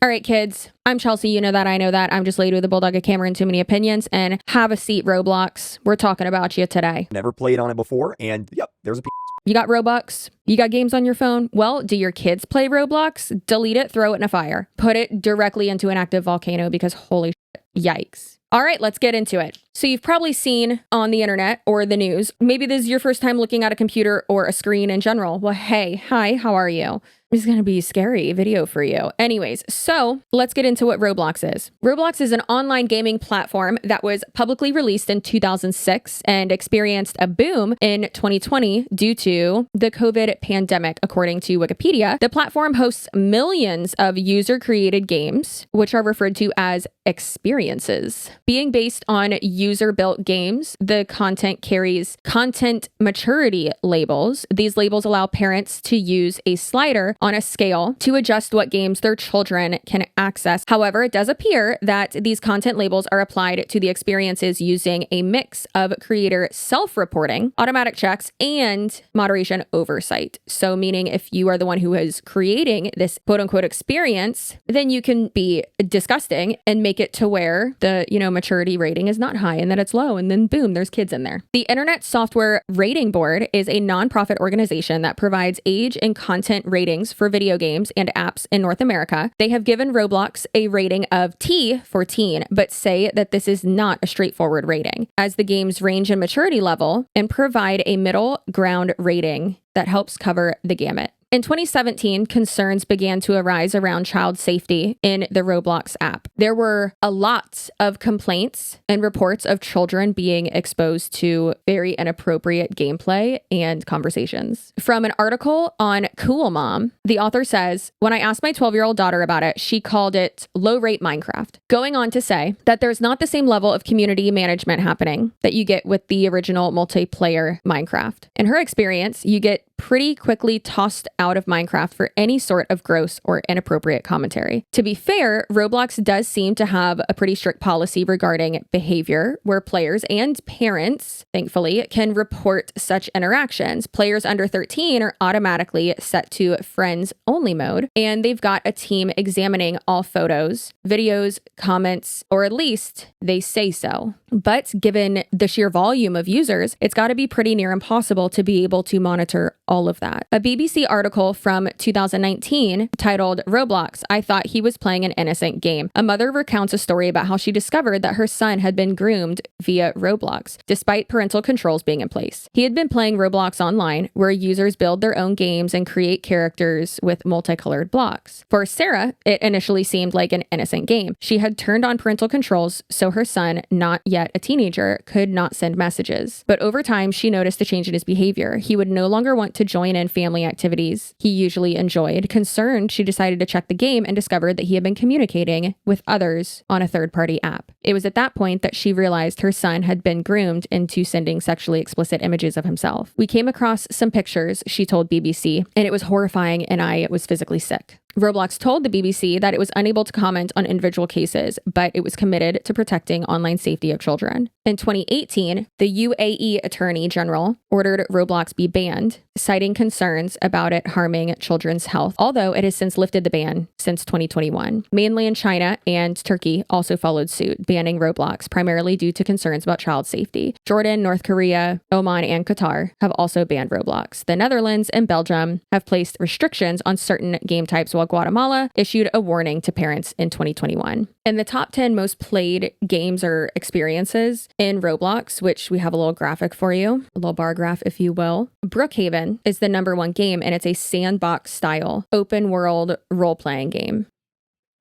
All right, kids, I'm Chelsea. You know that. I know that. I'm just lady with a bulldog, a camera, and too many opinions. And have a seat, Roblox. We're talking about you today. Never played on it before, and yep, there's a You got Robux? You got games on your phone? Well, do your kids play Roblox? Delete it, throw it in a fire. Put it directly into an active volcano because holy shit, yikes. All right, let's get into it. So you've probably seen on the internet or the news, maybe this is your first time looking at a computer or a screen in general. Well, hey, hi, how are you? This is going to be a scary video for you. Anyways, so let's get into what Roblox is. Roblox is an online gaming platform that was publicly released in 2006 and experienced a boom in 2020 due to the COVID pandemic, according to Wikipedia. The platform hosts millions of user-created games, which are referred to as experiences. Being based on user-built games, the content carries content maturity labels. These labels allow parents to use a slider on a scale to adjust what games their children can access. However, it does appear that these content labels are applied to the experiences using a mix of creator self-reporting, automatic checks, and moderation oversight. So meaning if you are the one who is creating this quote-unquote experience, then you can be disgusting and make it to where the, maturity rating is not high and that it's low, and then boom, there's kids in there. The Internet Software Rating Board is a nonprofit organization that provides age and content ratings for video games and apps in North America. They have given Roblox a rating of T for teen, but say that this is not a straightforward rating, as the games range in maturity level and provide a middle ground rating that helps cover the gamut. In 2017, concerns began to arise around child safety in the Roblox app. There were a lot of complaints and reports of children being exposed to very inappropriate gameplay and conversations. From an article on Cool Mom, the author says, "When I asked my 12-year-old daughter about it, she called it low-rate Minecraft," going on to say that there's not the same level of community management happening that you get with the original multiplayer Minecraft. In her experience, you get pretty quickly tossed out of Minecraft for any sort of gross or inappropriate commentary. To be fair, Roblox does seem to have a pretty strict policy regarding behavior where players and parents, thankfully, can report such interactions. Players under 13 are automatically set to friends only mode, and they've got a team examining all photos, videos, comments, or at least they say so. But given the sheer volume of users, it's got to be pretty near impossible to be able to monitor all of that. A BBC article from 2019 titled "Roblox, I Thought He Was Playing an Innocent Game." A mother recounts a story about how she discovered that her son had been groomed via Roblox, despite parental controls being in place. He had been playing Roblox online, where users build their own games and create characters with multicolored blocks. For Sarah, it initially seemed like an innocent game. She had turned on parental controls, so her son, not yet a teenager, could not send messages. But over time, she noticed a change in his behavior. He would no longer want to join in family activities he usually enjoyed. Concerned, she decided to check the game and discovered that he had been communicating with others on a third-party app. It was at that point that she realized her son had been groomed into sending sexually explicit images of himself. "We came across some pictures," she told BBC, "and it was horrifying and I was physically sick." Roblox told the BBC that it was unable to comment on individual cases, but it was committed to protecting online safety of children. In 2018, the UAE Attorney General ordered Roblox be banned, citing concerns about it harming children's health, although it has since lifted the ban since 2021. Mainland China and Turkey also followed suit, banning Roblox, primarily due to concerns about child safety. Jordan, North Korea, Oman, and Qatar have also banned Roblox. The Netherlands and Belgium have placed restrictions on certain game types, while Guatemala issued a warning to parents in 2021. And the top 10 most played games or experiences in Roblox, which we have a little graphic for you, a little bar graph, if you will. Brookhaven is the #1 game, and it's a sandbox style open world role-playing game.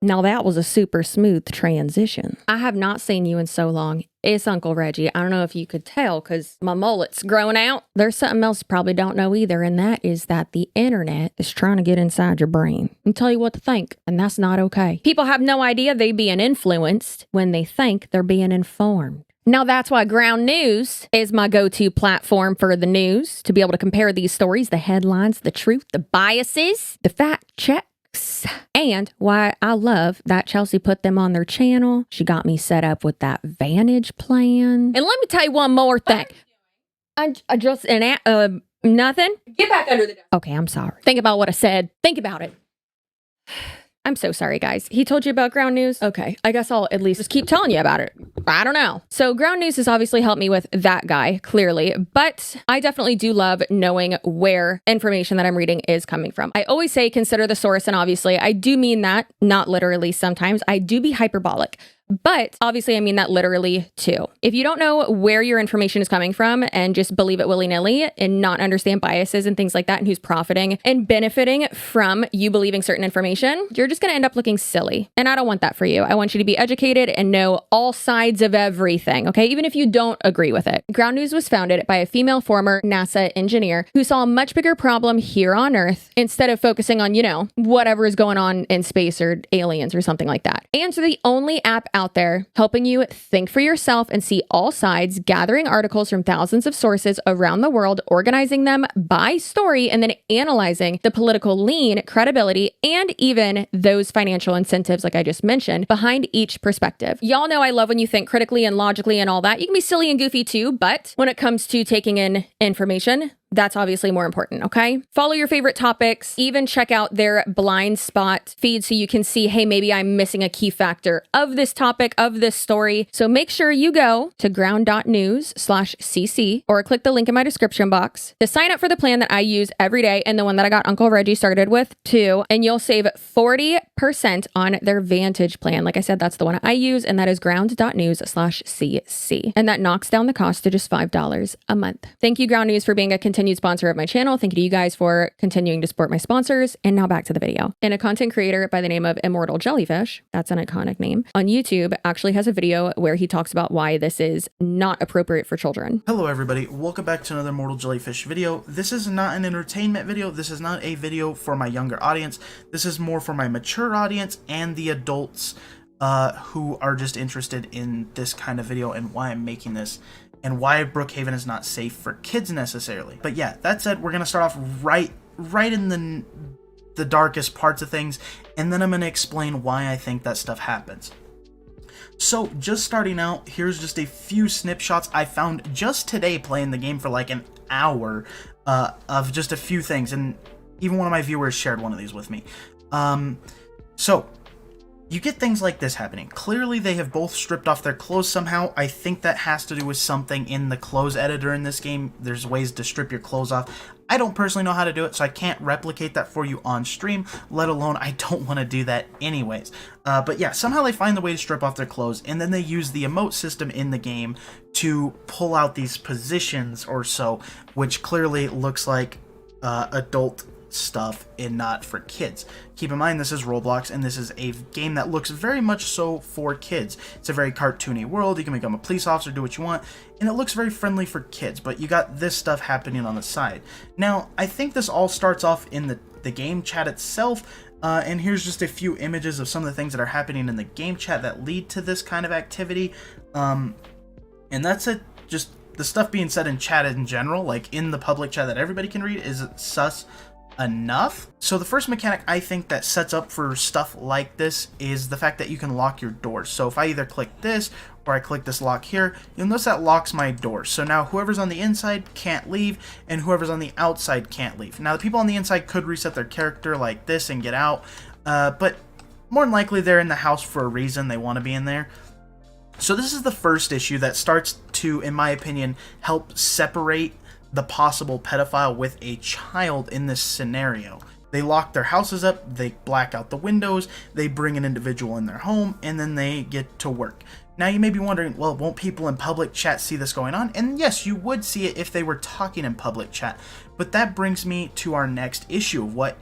Now that was a super smooth transition. I have not seen you in so long. It's Uncle Reggie. I don't know if you could tell because my mullet's growing out. There's something else you probably don't know either, and that is that the internet is trying to get inside your brain and tell you what to think, and that's not okay. People have no idea they're being influenced when they think they're being informed. Now that's why Ground News is my go-to platform for the news, to be able to compare these stories, the headlines, the truth, the biases, the fact check, and why I love that Chelsea put them on their channel. She got me set up with that Vantage plan. And let me tell you one more thing. I just, nothing? Get back under the desk. Okay, I'm sorry. Think about what I said. Think about it. I'm so sorry, guys. He told you about ground news? Okay, I guess I'll at least just keep telling you about it. I don't know. So ground news has obviously helped me with that guy, clearly, but I definitely do love knowing where information that I'm reading is coming from. I always say consider the source, and obviously I do mean that, not literally sometimes. I do be hyperbolic. But obviously, I mean that literally too. If you don't know where your information is coming from and just believe it willy-nilly and not understand biases and things like that and who's profiting and benefiting from you believing certain information, you're just going to end up looking silly. And I don't want that for you. I want you to be educated and know all sides of everything, okay? Even if you don't agree with it. Ground News was founded by a female former NASA engineer who saw a much bigger problem here on Earth instead of focusing on, whatever is going on in space or aliens or something like that. And so the only app out there helping you think for yourself and see all sides, gathering articles from thousands of sources around the world, organizing them by story, and then analyzing the political lean, credibility, and even those financial incentives, like I just mentioned, behind each perspective. Y'all know I love when you think critically and logically and all that. You can be silly and goofy too, but when it comes to taking in information, that's obviously more important, okay? Follow your favorite topics, even check out their blind spot feed so you can see, hey, maybe I'm missing a key factor of this topic, of this story. So make sure you go to ground.news/cc or click the link in my description box to sign up for the plan that I use every day and the one that I got Uncle Reggie started with too. And you'll save 40% on their Vantage plan. Like I said, that's the one I use, and that is ground.news/cc. And that knocks down the cost to just $5 a month. Thank you, Ground News, for being a continued sponsor of my channel. Thank you to you guys for continuing to support my sponsors. And now back to the video. And a content creator by the name of Immortal Jellyfish, that's an iconic name, on YouTube actually has a video where he talks about why this is not appropriate for children. Hello everybody, welcome back to another Immortal Jellyfish video. This is not an entertainment video. This is not a video for my younger audience. This is more for my mature audience and the adults who are just interested in this kind of video and why I'm making this, and why Brookhaven is not safe for kids necessarily. But yeah, that said, we're gonna start off right in the darkest parts of things, and then I'm gonna explain why I think that stuff happens. So just starting out, here's just a few snapshots I found just today playing the game for like an hour of just a few things, and even one of my viewers shared one of these with me. So you get things like this happening. Clearly, they have both stripped off their clothes somehow. I think that has to do with something in the clothes editor in this game. There's ways to strip your clothes off. I don't personally know how to do it, so I can't replicate that for you on stream, let alone I don't want to do that anyways. But yeah, somehow they find the way to strip off their clothes, and then they use the emote system in the game to pull out these positions or so, which clearly looks like adult stuff and not for kids. Keep in mind, this is Roblox, and this is a game that looks very much so for kids. It's a very cartoony world. You can become a police officer, do what you want, and it looks very friendly for kids, but you got this stuff happening on the side. Now, I think this all starts off in the game chat itself, and here's just a few images of some of the things that are happening in the game chat that lead to this kind of activity, and that's it. Just the stuff being said in chat in general, like in the public chat that everybody can read, is sus enough. So the first mechanic I think that sets up for stuff like this is the fact that you can lock your doors. So if I either click this or I click this lock here, you'll notice that locks my door. So now whoever's on the inside can't leave, and whoever's on the outside can't leave. Now the people on the inside could reset their character like this and get out, but more than likely they're in the house for a reason. They want to be in there. So this is the first issue that starts to, in my opinion, help separate the possible pedophile with a child in this scenario. They lock their houses up, they black out the windows, they bring an individual in their home, and then they get to work. Now you may be wondering, well, won't people in public chat see this going on? And yes, you would see it if they were talking in public chat. But that brings me to our next issue of what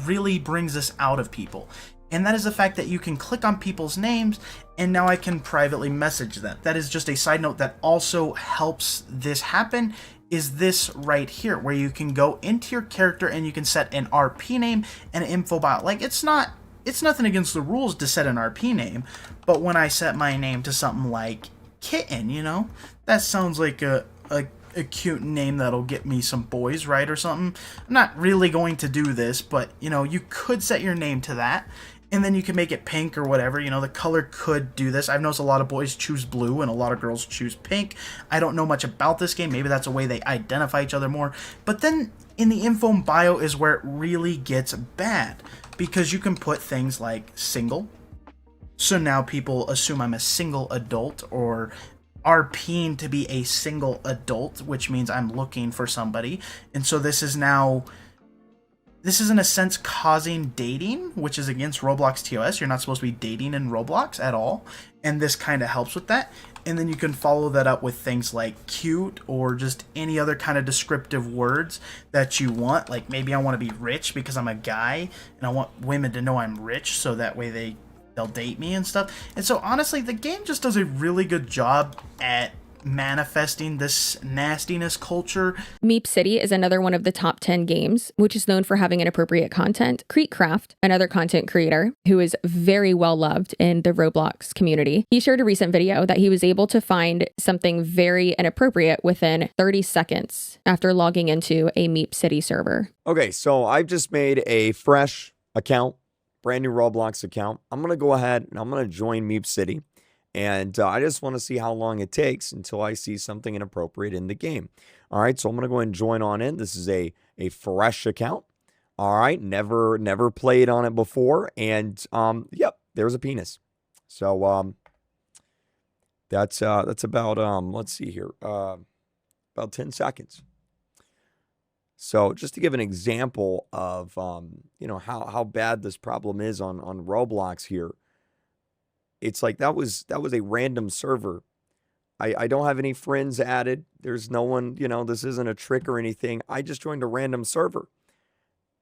really brings this out of people. And that is the fact that you can click on people's names, and now I can privately message them. That is just a side note that also helps this happen, is this right here, where you can go into your character and you can set an RP name and an info bio. Like, it's nothing against the rules to set an RP name, but when I set my name to something like Kitten, that sounds like a cute name that'll get me some boys, right, or something. I'm not really going to do this, but you could set your name to that. And then you can make it pink or whatever. You know, the color could do this. I've noticed a lot of boys choose blue and a lot of girls choose pink. I don't know much about this game. Maybe that's a way they identify each other more. But then in the info and bio is where it really gets bad, because you can put things like single. So now people assume I'm a single adult, or RPing to be a single adult, which means I'm looking for somebody. And so this is in a sense causing dating, which is against Roblox TOS. You're not supposed to be dating in Roblox at all. And this kind of helps with that. And then you can follow that up with things like cute, or just any other kind of descriptive words that you want. Like maybe I want to be rich because I'm a guy and I want women to know I'm rich, so that way they'll date me and stuff. And so honestly, the game just does a really good job at manifesting this nastiness culture. Meep City is another one of the top 10 games, which is known for having inappropriate content. CREEPS, another content creator who is very well loved in the Roblox community, he shared a recent video that he was able to find something very inappropriate within 30 seconds after logging into a Meep City server. Okay, so I've just made a fresh account, brand new Roblox account. I'm going to go ahead and I'm going to join Meep City. And I just want to see how long it takes until I see something inappropriate in the game. All right, so I'm going to go ahead and join on in. This is a fresh account. All right, never played on it before. And yep, there's a penis. So that's about, let's see here, about 10 seconds. So just to give an example of, how bad this problem is on Roblox here. It's like that was a random server. I don't have any friends added. There's no one, this isn't a trick or anything. I just joined a random server.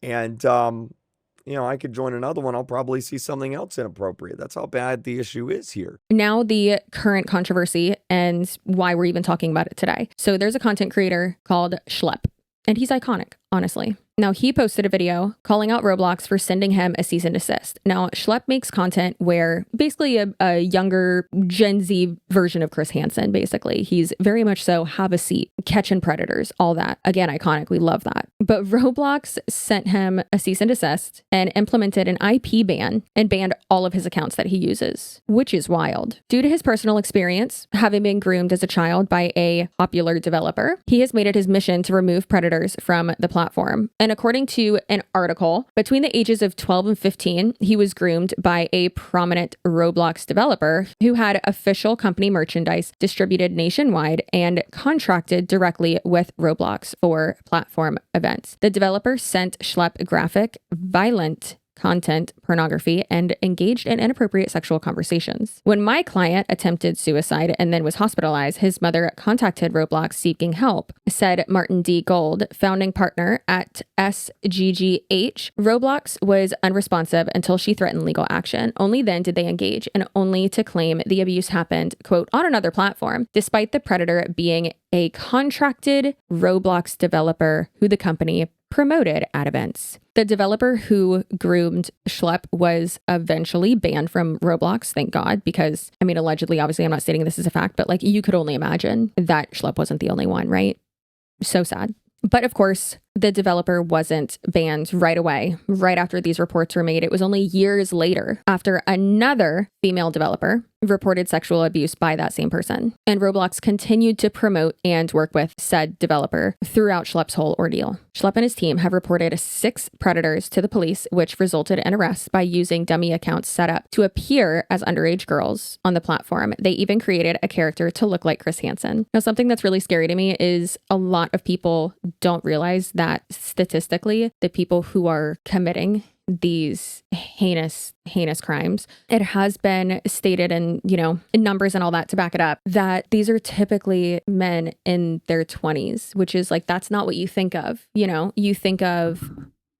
And, I could join another one. I'll probably see something else inappropriate. That's how bad the issue is here. Now the current controversy and why we're even talking about it today. So there's a content creator called Schlep, and he's iconic, honestly. Now, he posted a video calling out Roblox for sending him a cease and desist. Now, Schlep makes content where basically a younger Gen Z version of Chris Hansen, basically. He's very much so have a seat, catching predators, all that. Again, iconic. We love that. But Roblox sent him a cease and desist and implemented an IP ban and banned all of his accounts that he uses, which is wild. Due to his personal experience, having been groomed as a child by a popular developer, he has made it his mission to remove predators from the platform. And according to an article, between the ages of 12 and 15, he was groomed by a prominent Roblox developer who had official company merchandise distributed nationwide and contracted directly with Roblox for platform events. The developer sent Schlep graphic, violent content, pornography, and engaged in inappropriate sexual conversations. When my client attempted suicide and then was hospitalized, his mother contacted Roblox seeking help, said Martin D. Gold, founding partner at SGGH. Roblox was unresponsive until she threatened legal action. Only then did they engage, and only to claim the abuse happened, quote, on another platform, despite the predator being a contracted Roblox developer who the company promoted at events. The developer who groomed Schlep was eventually banned from Roblox, thank God, because, allegedly, obviously, I'm not stating this as a fact, but you could only imagine that Schlep wasn't the only one, right? So sad. But of course, the developer wasn't banned right away, right after these reports were made. It was only years later, after another female developer reported sexual abuse by that same person. And Roblox continued to promote and work with said developer throughout Schlepp's whole ordeal. Schlep and his team have reported 6 predators to the police, which resulted in arrests by using dummy accounts set up to appear as underage girls on the platform. They even created a character to look like Chris Hansen. Now, something that's really scary to me is a lot of people don't realize that statistically, the people who are committing these heinous crimes, it has been stated in numbers and all that to back it up, that these are typically men in their 20s, which is that's not what you think of. You think of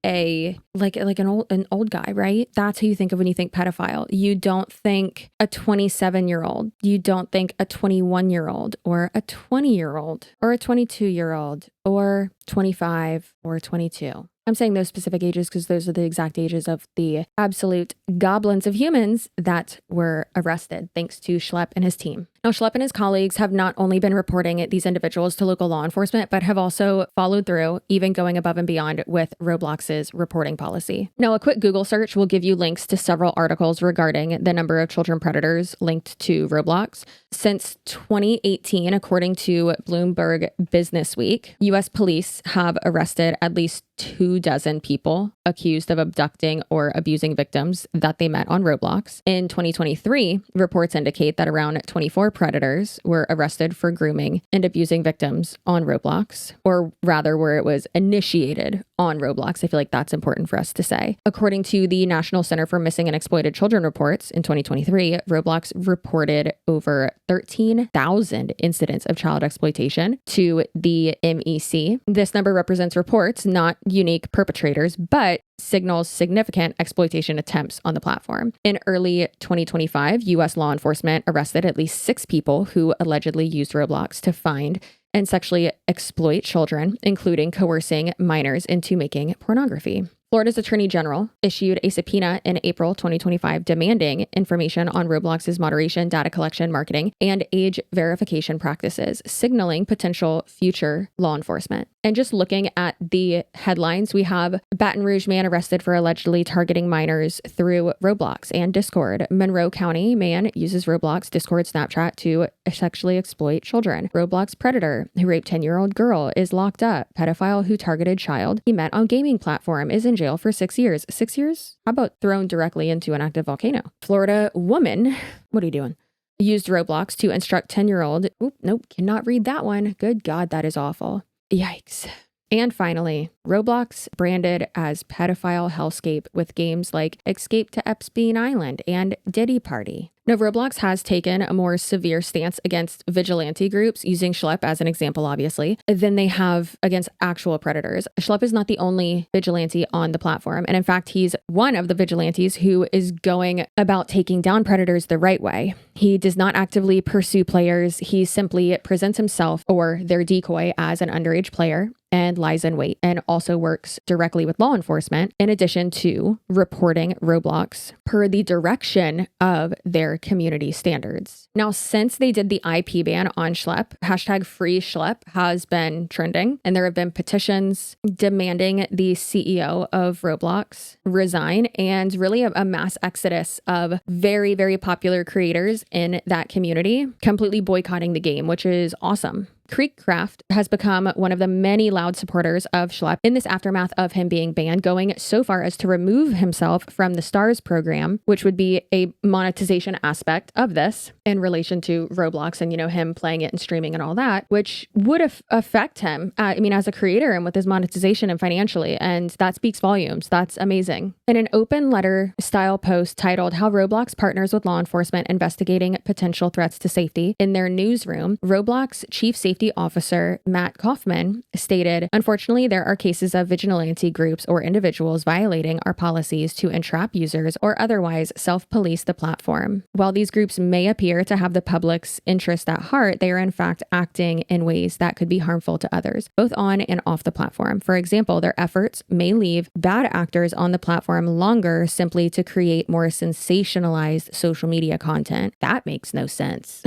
an old guy, right? That's who you think of when you think pedophile. You don't think a 27-year-old. You don't think a 21-year-old or a 20-year-old or a 22-year-old or 25 or 22. I'm saying those specific ages because those are the exact ages of the absolute goblins of humans that were arrested thanks to Schlep and his team. Now, Schlepp and his colleagues have not only been reporting these individuals to local law enforcement, but have also followed through, even going above and beyond with Roblox's reporting policy. Now, a quick Google search will give you links to several articles regarding the number of children predators linked to Roblox. Since 2018, according to Bloomberg Businessweek, U.S. police have arrested at least 24 people accused of abducting or abusing victims that they met on Roblox. In 2023, reports indicate that around 24 predators were arrested for grooming and abusing victims on Roblox, or rather where it was initiated on Roblox. I feel like that's important for us to say. According to the National Center for Missing and Exploited Children reports, in 2023, Roblox reported over 13,000 incidents of child exploitation to the MEC. This number represents reports, not unique perpetrators, but signals significant exploitation attempts on the platform. In early 2025, U.S. law enforcement arrested at least 6 people who allegedly used Roblox to find and sexually exploit children, including coercing minors into making pornography. Florida's Attorney General issued a subpoena in April 2025 demanding information on Roblox's moderation, data collection, marketing, and age verification practices, signaling potential future law enforcement. And just looking at the headlines, we have Baton Rouge man arrested for allegedly targeting minors through Roblox and Discord. Monroe County man uses Roblox, Discord, Snapchat to sexually exploit children. Roblox predator who raped 10-year-old girl is locked up. Pedophile who targeted child he met on gaming platform is in jail for 6 years. 6 years? How about thrown directly into an active volcano? Florida woman, what are you doing? Used Roblox to instruct 10-year-old. Oop, nope, cannot read that one. Good God, that is awful. Yikes. And finally, Roblox branded as pedophile hellscape with games like Escape to Epstein Island and Diddy Party. Now, Roblox has taken a more severe stance against vigilante groups, using Schlepp as an example, obviously, than they have against actual predators. Schlepp is not the only vigilante on the platform. And in fact, he's one of the vigilantes who is going about taking down predators the right way. He does not actively pursue players. He simply presents himself or their decoy as an underage player and lies in wait, and also works directly with law enforcement in addition to reporting Roblox per the direction of their community standards. Now, since they did the IP ban on Schlepp, hashtag free Schlepp has been trending, and there have been petitions demanding the CEO of Roblox resign, and really a mass exodus of very, very popular creators in that community completely boycotting the game, which is awesome. CREEPS has become one of the many loud supporters of Schlepp in this aftermath of him being banned, going so far as to remove himself from the STARS program, which would be a monetization aspect of this in relation to Roblox and, him playing it and streaming and all that, which would affect him, as a creator and with his monetization and financially. And that speaks volumes. That's amazing. In an open letter style post titled How Roblox Partners with Law Enforcement Investigating Potential Threats to Safety in their newsroom, Roblox Chief Safety Officer Matt Kaufman stated, "Unfortunately, there are cases of vigilante groups or individuals violating our policies to entrap users or otherwise self-police the platform. While these groups may appear to have the public's interest at heart, they are in fact acting in ways that could be harmful to others, both on and off the platform. For example, their efforts may leave bad actors on the platform longer simply to create more sensationalized social media content." That makes no sense.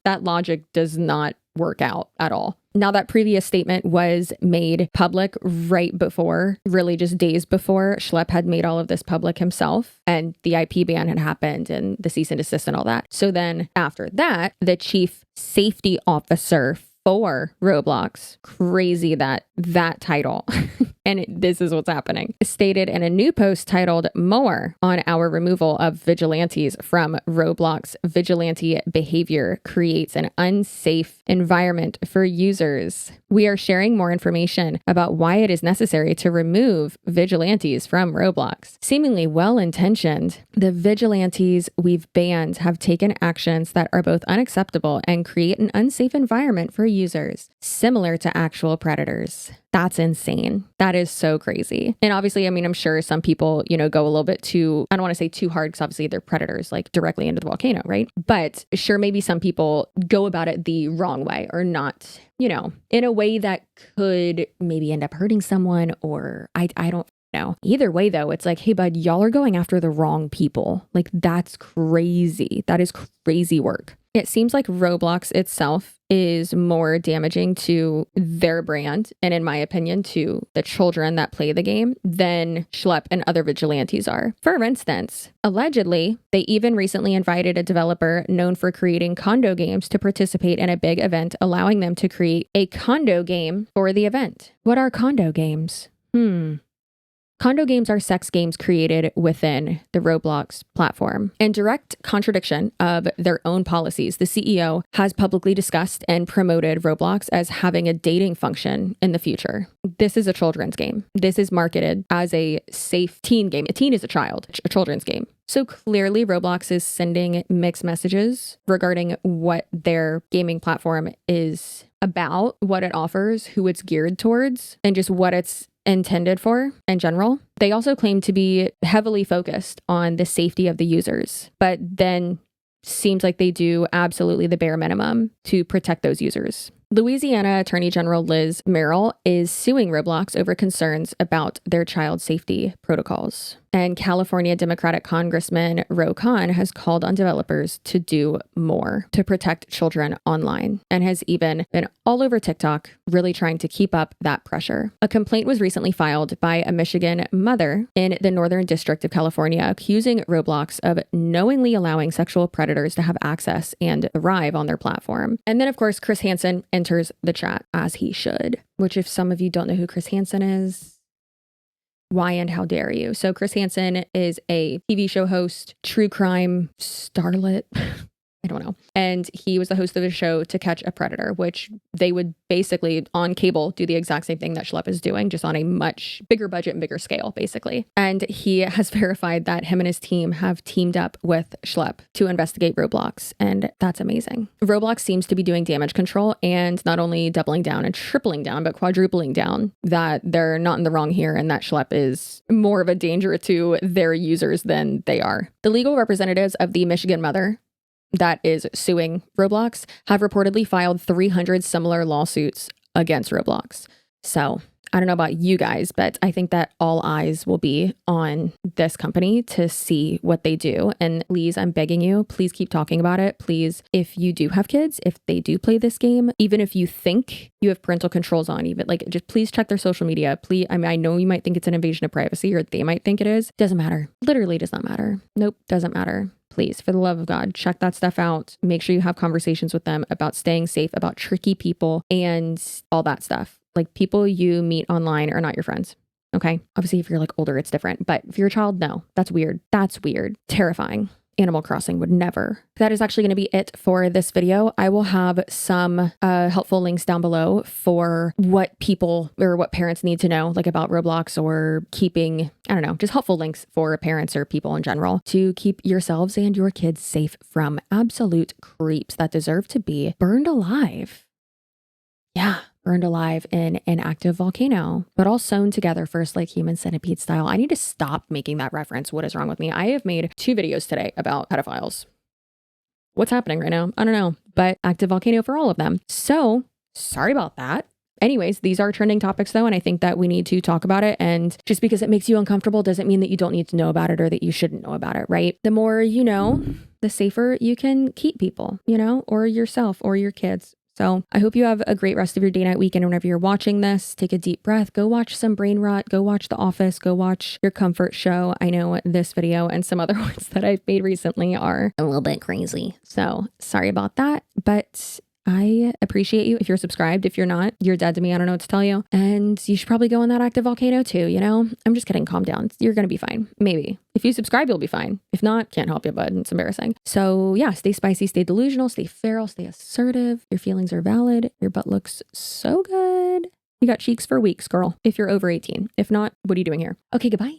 That logic does not work out at all. Now, that previous statement was made public right before, really just days before, Schlepp had made all of this public himself, and the IP ban had happened and the cease and desist and all that. So then after that, the chief safety officer for Roblox, crazy that title, and this is what's happening, stated in a new post titled More on Our Removal of Vigilantes from Roblox Vigilante Behavior Creates an Unsafe Environment for Users. We are sharing more information about why it is necessary to remove vigilantes from Roblox. Seemingly well-intentioned, the vigilantes we've banned have taken actions that are both unacceptable and create an unsafe environment for users, similar to actual predators. That's insane. That is so crazy. And obviously, I'm sure some people, go a little bit too, I don't want to say too hard because obviously they're predators, like directly into the volcano, right? But sure, maybe some people go about it the wrong way or not, in a way that could maybe end up hurting someone, or I don't know. Either way, though, it's like, hey, bud, y'all are going after the wrong people. Like, that's crazy. That is crazy work. It seems like Roblox itself is more damaging to their brand and, in my opinion, to the children that play the game than Schlep and other vigilantes are. For instance, allegedly, they even recently invited a developer known for creating condo games to participate in a big event, allowing them to create a condo game for the event. What are condo games? Condo games are sex games created within the Roblox platform. In direct contradiction of their own policies, the CEO has publicly discussed and promoted Roblox as having a dating function in the future. This is a children's game. This is marketed as a safe teen game. A teen is a child, a children's game. So clearly Roblox is sending mixed messages regarding what their gaming platform is about, what it offers, who it's geared towards, and just what it's intended for in general. They also claim to be heavily focused on the safety of the users, but then seems like they do absolutely the bare minimum to protect those users. Louisiana Attorney General Liz Merrill is suing Roblox over concerns about their child safety protocols. And California Democratic Congressman Ro Khan has called on developers to do more to protect children online and has even been all over TikTok really trying to keep up that pressure. A complaint was recently filed by a Michigan mother in the Northern District of California accusing Roblox of knowingly allowing sexual predators to have access and thrive on their platform. And then, of course, Chris Hansen enters the chat, as he should, which, if some of you don't know who Chris Hansen is, why and how dare you? So Chris Hansen is a TV show host, true crime starlet. I don't know. And he was the host of a show To Catch a Predator, which they would basically on cable do the exact same thing that Schlep is doing, just on a much bigger budget and bigger scale, basically. And he has verified that him and his team have teamed up with Schlep to investigate Roblox. And that's amazing. Roblox seems to be doing damage control and not only doubling down and tripling down, but quadrupling down that they're not in the wrong here and that Schlep is more of a danger to their users than they are. The legal representatives of the Michigan mother that is suing Roblox have reportedly filed 300 similar lawsuits against Roblox. So I don't know about you guys, but I think that all eyes will be on this company to see what they do. And please, I'm begging you, please keep talking about it. Please, if you do have kids, if they do play this game, even if you think you have parental controls on, even like just please check their social media. Please, I mean, I know you might think it's an invasion of privacy or they might think it is. Doesn't matter. Literally does not matter. Nope, doesn't matter. Please, for the love of God, check that stuff out. Make sure you have conversations with them about staying safe, about tricky people and all that stuff. Like people you meet online are not your friends. Okay. Obviously, if you're like older, it's different. But if you're a child, no, that's weird. That's weird. Terrifying. Animal Crossing would never. That is actually going to be it for this video. I will have some helpful links down below for what people or what parents need to know, like about Roblox or keeping, I don't know, just helpful links for parents or people in general to keep yourselves and your kids safe from absolute creeps that deserve to be burned alive. Yeah. Burned alive in an active volcano, but all sewn together first like human centipede style. I need to stop making that reference. What is wrong with me? I have made 2 videos today about pedophiles. What's happening right now? I don't know, but active volcano for all of them. So sorry about that. Anyways, these are trending topics though, and I think that we need to talk about it. And just because it makes you uncomfortable doesn't mean that you don't need to know about it or that you shouldn't know about it, right? The more you know, the safer you can keep people, you know, or yourself or your kids. So I hope you have a great rest of your day, night, weekend. Whenever you're watching this, take a deep breath, go watch some brain rot, go watch The Office, go watch your comfort show. I know this video and some other ones that I've made recently are a little bit crazy. So sorry about that, but I appreciate you. If you're subscribed, if you're not, you're dead to me. I don't know what to tell you. And you should probably go on that active volcano too, you know? I'm just kidding. Calm down. You're going to be fine. Maybe. If you subscribe, you'll be fine. If not, can't help you, bud. It's embarrassing. So yeah, stay spicy, stay delusional, stay feral, stay assertive. Your feelings are valid. Your butt looks so good. You got cheeks for weeks, girl. If you're over 18. If not, what are you doing here? Okay, goodbye.